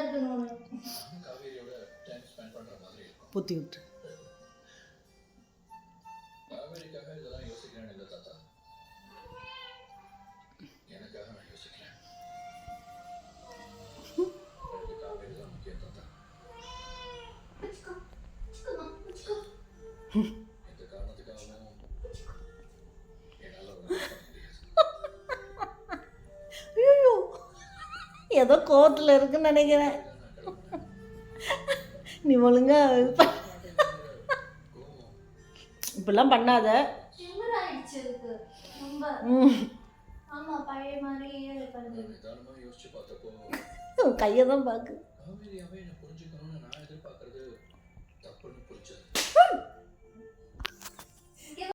இருக்கணும். புத்தி விட்டு ஐயோ ஏதோ கோவத்தில் இருக்குன்னு நினைக்கிறேன். நீ ஒழுங்கா இப்பெல்லாம் பண்ணாத. திமிராயிடுச்சு இருக்கு ரொம்ப. ஆமா பழைய மாதிரியே பண்ணுது. கையை தான் பார்க்கு.